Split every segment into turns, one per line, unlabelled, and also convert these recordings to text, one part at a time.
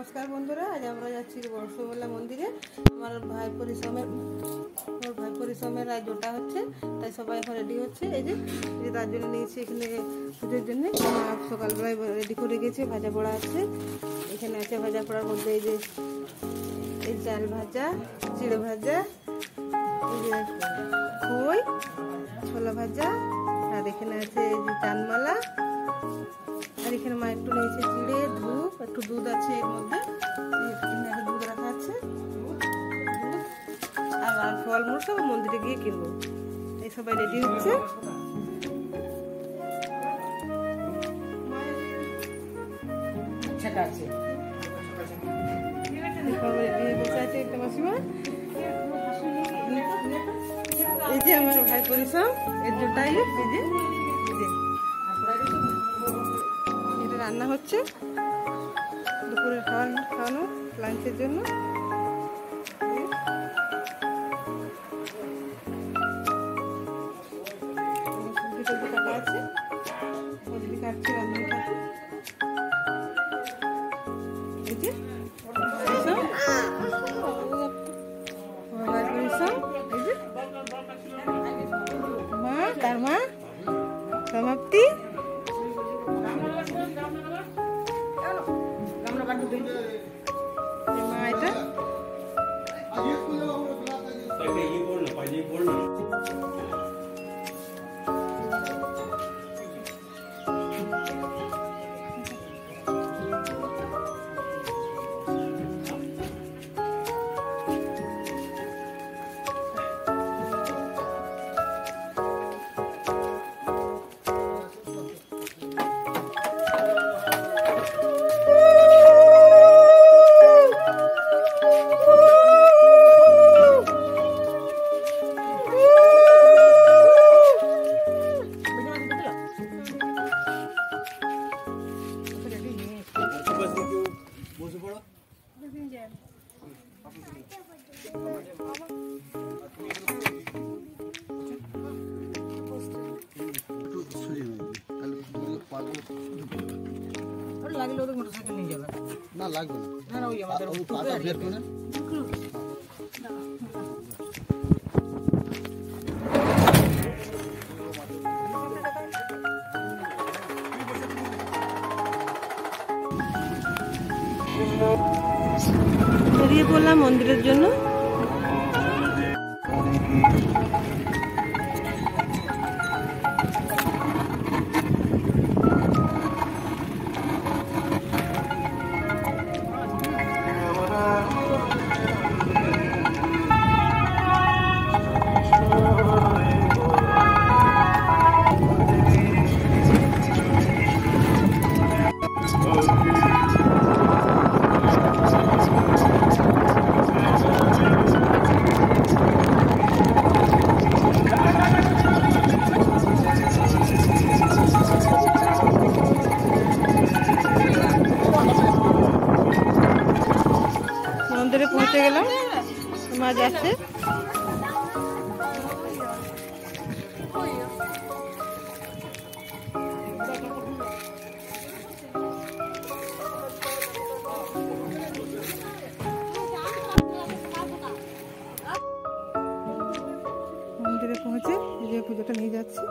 नमस्कार बंधुरा आज আমরা যাচ্ছি বর্ষবলা মন্দিরে। আমার ভাই পরিশ্রমের আজ ওটা হচ্ছে, তাই সবাই এখন রেডি হচ্ছে। এই যে তার জন্য নিয়েছি এখানে পুজোর জন্য সকালবেলায় রেডি করে গেছে। ভাজা পোড়া আছে, এখানে আছে ভাজা পোড়ার মধ্যে এই যে এই চাল ভাজা, চিড়ে ভাজা, এই যে খই, ছোলা ভাজা, আর এখানে আছে এই যে চানমালা, আর এখানে মা একটু নিয়েছে চিড়ে, ধূপ, একটু দুধ আছে এর মধ্যে, দুধ রাখা আছে, আর ফলমূল সব মন্দিরে গিয়ে কিনবো। এই সবাই রেডি হচ্ছে। এই যে আমার ভাই পরিশ্রম এর জোটাই এটা রান্না হচ্ছে দুপুরের খাওয়ানো লাঞ্চের জন্য। কাটা আছে, সবজি কাটছে, রান্না কাটছে। এই যে মা তার মা সমাপ্তি মা এটা লাগলে ওদের মোটরসাইকেল নিয়ে যাবে না, লাগবে না, না ওই আমাদের বের করে বেরিয়ে পড়লাম মন্দিরের জন্য। মন্দিরে পৌঁছে গেলাম, মা যাচ্ছে। মন্দিরে পৌঁছে যে পুজোটা নিয়ে যাচ্ছি।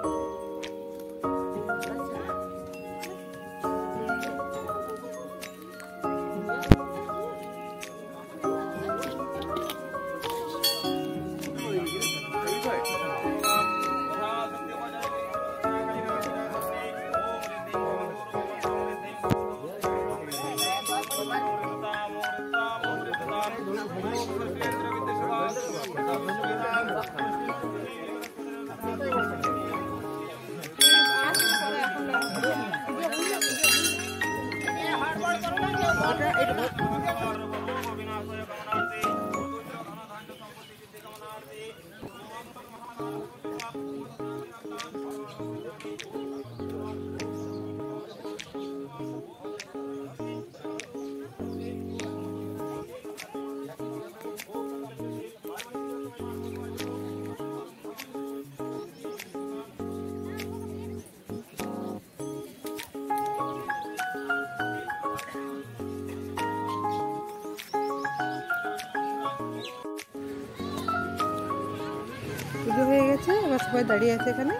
সবাই দাঁড়িয়ে আছে এখানে।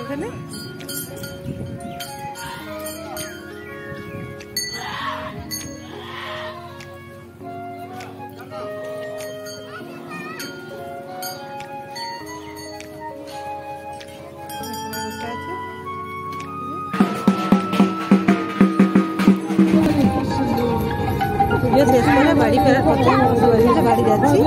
এখানে পুজো শেষ করে বাড়ি ফেরার কথা, বাড়ি যাচ্ছি।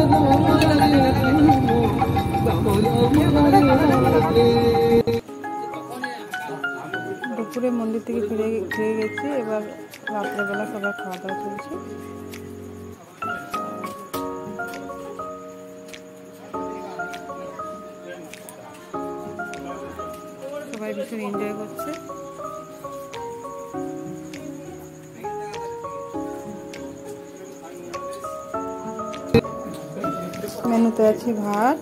দুপুরে মন্দির থেকে ফিরে গেছি, এবার রাত্রেবেলা সবার খাওয়া দাওয়া চলছে। সবাই ভীষণ এনজয় করছে। মেনুতে আছে ভাত,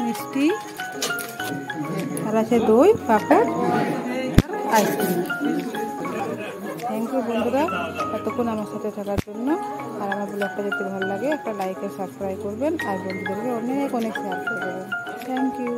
মিষ্টি, আর আছে দই, পাঁপড়, আইসক্রিম। থ্যাংক ইউ বন্ধুরা এতক্ষণ আমার সাথে থাকার জন্য। আর আমার ব্লগটা যদি ভালো লাগে একটা লাইক আর সাবস্ক্রাইব করবেন, আর বন্ধুদেরকে অনেক অনেক শেয়ার করে দেবেন। Thank you.